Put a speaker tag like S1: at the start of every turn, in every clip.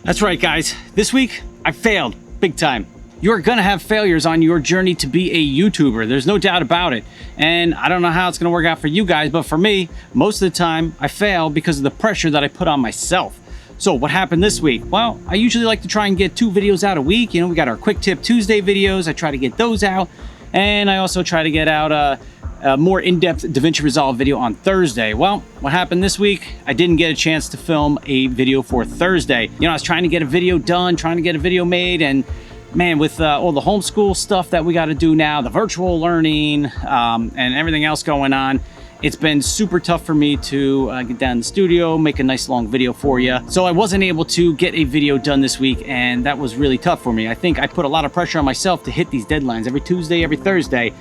S1: That's right, guys. This week, I failed big time. You're gonna have failures on your journey to be a YouTuber. There's no doubt about it. And I don't know how it's gonna work out for you guys, but for me, most of the time, I fail because of the pressure that I put on myself. So what happened this week? Well, I usually like to try and get 2 videos out a week. You know, we got our Quick Tip Tuesday videos. I try to get those out. And I also try to get out a more in-depth DaVinci Resolve video on Thursday. Well, what happened this week? I didn't get a chance to film a video for Thursday. You know, I was trying to get a video done, trying to get a video made, and man, with all the homeschool stuff that we got to do now, the virtual learning, and everything else going on, it's been super tough for me to get down in the studio, make a nice long video for you. So I wasn't able to get a video done this week, and that was really tough for me. I think I put a lot of pressure on myself to hit these deadlines every Tuesday, every Thursday.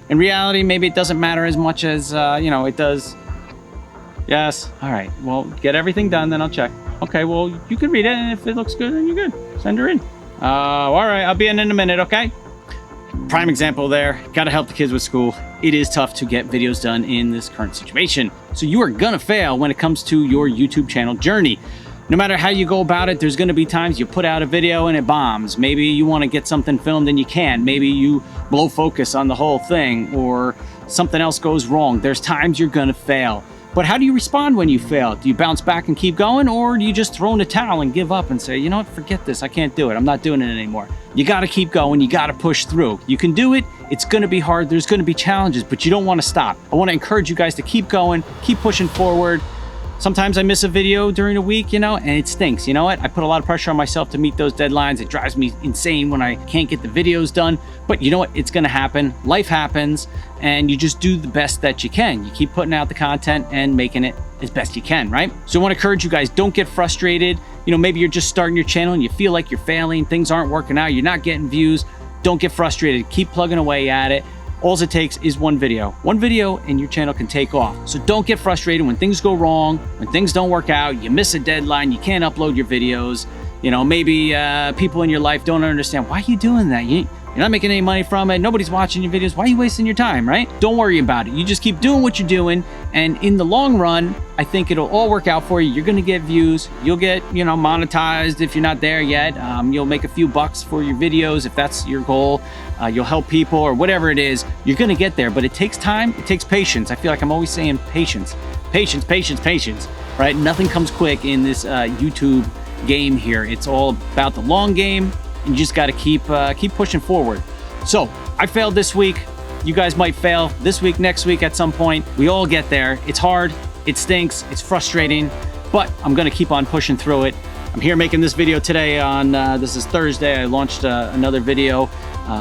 S1: In reality, maybe it doesn't matter as much as, you know, it does. Yes. All right. Well, get everything done, then I'll check. Okay, well, you can read it, and if it looks good, then you're good. Send her in. All right, I'll be in a minute, okay? Prime example there. Got to help the kids with school. It is tough to get videos done in this current situation. So you are going to fail when it comes to your YouTube channel journey. No matter how you go about it, there's going to be times you put out a video and it bombs. Maybe you want to get something filmed and you can't. Maybe you blow focus on the whole thing, or something else goes wrong. There's times you're going to fail. But how do you respond when you fail? Do you bounce back and keep going, or do you just throw in the towel and give up and say, you know what, forget this, I can't do it, I'm not doing it anymore? You got to keep going, you got to push through. You can do it. It's going to be hard, there's going to be challenges, but you don't want to stop. I want to encourage you guys to keep going, keep pushing forward. Sometimes I miss a video during the week, you know, and it stinks. You know what? I put a lot of pressure on myself to meet those deadlines. It drives me insane when I can't get the videos done. But you know what? It's going to happen. Life happens, and you just do the best that you can. You keep putting out the content and making it as best you can, right? So I want to encourage you guys, don't get frustrated. You know, maybe you're just starting your channel and you feel like you're failing, things aren't working out, you're not getting views. Don't get frustrated. Keep plugging away at it. All it takes is one video and your channel can take off. So don't get frustrated when things go wrong, when things don't work out, you miss a deadline, you can't upload your videos. You know, maybe people in your life don't understand, why are you doing that? You're not making any money from it, nobody's watching your videos, why are you wasting your time, right? Don't worry about it. You just keep doing what you're doing, and in the long run, I think it'll all work out for you. You're gonna get views, you'll get, you know, monetized if you're not there yet. You'll make a few bucks for your videos if that's your goal. You'll help people or whatever it is. You're gonna get there, but it takes time, it takes patience. I feel like I'm always saying patience, patience, patience, patience, right? Nothing comes quick in this YouTube game here. It's all about the long game, and you just got to keep pushing forward. So I failed this week. You guys might fail this week, next week at some point. We all get there. It's hard, it stinks, it's frustrating, but I'm gonna keep on pushing through it. I'm here making this video today on, this is Thursday. I launched another video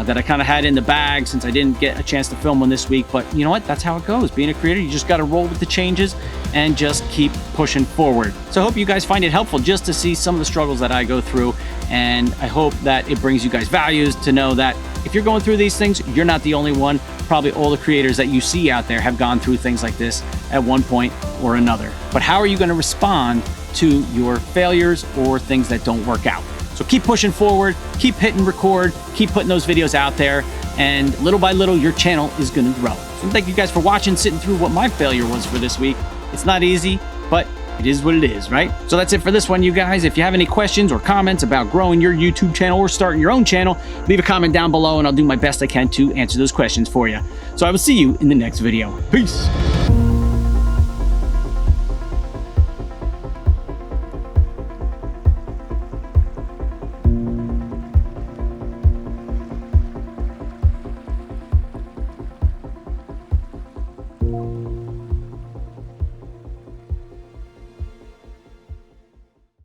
S1: that I kind of had in the bag since I didn't get a chance to film one this week, but you know what? That's how it goes. Being a creator, you just got to roll with the changes and just keep pushing forward. So I hope you guys find it helpful just to see some of the struggles that I go through, and I hope that it brings you guys values to know that if you're going through these things, you're not the only one. Probably all the creators that you see out there have gone through things like this at one point or another. But how are you going to respond to your failures or things that don't work out? So keep pushing forward, keep hitting record, keep putting those videos out there, and little by little, your channel is gonna grow. So thank you guys for watching, sitting through what my failure was for this week. It's not easy, but it is what it is, right? So that's it for this one, you guys. If you have any questions or comments about growing your YouTube channel or starting your own channel, leave a comment down below and I'll do my best I can to answer those questions for you. So I will see you in the next video. Peace.